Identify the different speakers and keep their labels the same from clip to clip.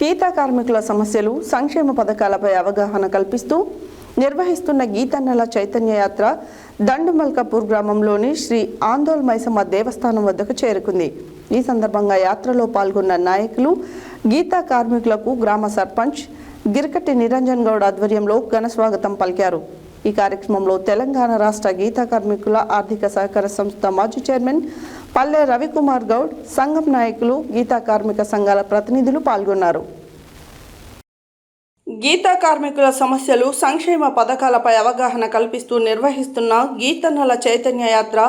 Speaker 1: గీతా కార్మికుల సమస్యలు, సంక్షేమ పథకాలపై అవగాహన కల్పిస్తూ నిర్వహిస్తున్న గీతన్నల చైతన్య యాత్ర దండుమల్కాపూర్ గ్రామంలోని శ్రీ ఆందోల్ మైసమ్మ దేవస్థానం వద్దకు చేరుకుంది. ఈ సందర్భంగా యాత్రలో పాల్గొన్న నాయకులు గీతా కార్మికులకు గ్రామ సర్పంచ్ గిరికట్టి నిరంజన్ గౌడ్ ఆధ్వర్యంలో ఘన స్వాగతం పలికారు. ఈ కార్యక్రమంలో తెలంగాణ రాష్ట్ర గీతా కార్మికుల ఆర్థిక సహకార సంస్థ మాజీ చైర్మన్ పల్లె రవికుమార్ గౌడ్, సంఘం నాయకులు, గీతా కార్మిక సంఘాల ప్రతినిధులు పాల్గొన్నారు. గీతా కార్మికుల సమస్యలు, సంక్షేమ పథకాలపై అవగాహన కల్పిస్తూ నిర్వహిస్తున్న గీతన్నల చైతన్య యాత్ర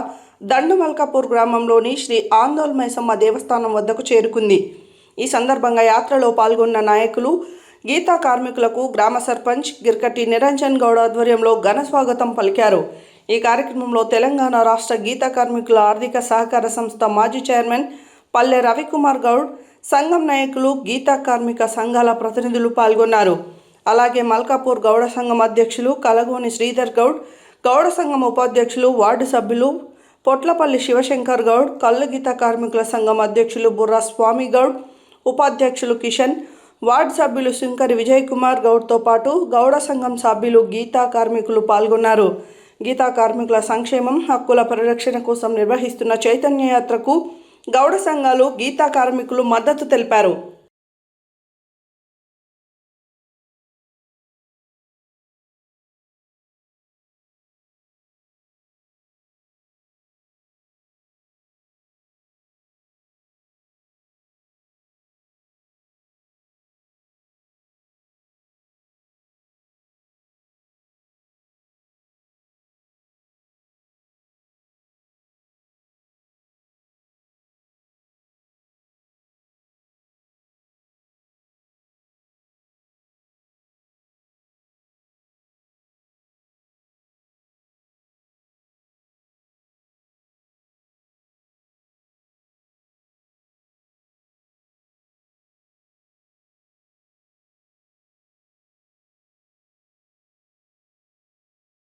Speaker 1: దండుమల్కాపూర్ గ్రామంలోని శ్రీ ఆందోల్ మైసమ్మ దేవస్థానం వద్దకు చేరుకుంది. ఈ సందర్భంగా యాత్రలో పాల్గొన్న నాయకులు గీతా కార్మికులకు గ్రామ సర్పంచ్ గిరికట్టి నిరంజన్ గౌడ్ ఆధ్వర్యంలో ఘన స్వాగతం పలికారు. ఈ కార్యక్రమంలో తెలంగాణ రాష్ట్ర గీతా కార్మికుల ఆర్థిక సహకార సంస్థ మాజీ చైర్మన్ పల్లె రవికుమార్ గౌడ్, సంఘం నాయకులు, గీతా కార్మిక సంఘాల ప్రతినిధులు పాల్గొన్నారు. అలాగే మల్కాపూర్ గౌడ సంఘం అధ్యక్షులు కలగోని శ్రీధర్ గౌడ్, గౌడ సంఘం ఉపాధ్యక్షులు, వార్డు సభ్యులు పొట్లపల్లి శివశంకర్ గౌడ్, కల్లు గీతా కార్మికుల సంఘం అధ్యక్షులు బుర్రా స్వామి గౌడ్, ఉపాధ్యక్షులు కిషన్, వార్డు సభ్యులు శంకరి విజయ్ కుమార్ గౌడ్తో పాటు గౌడ సంఘం సభ్యులు, గీతా కార్మికులు పాల్గొన్నారు. గీతా కార్మికుల సంక్షేమం, హక్కుల పరిరక్షణ కోసం నిర్వహిస్తున్న చైతన్య యాత్రకు గౌడ సంఘాలు, గీతా కార్మికులు మద్దతు తెలిపారు.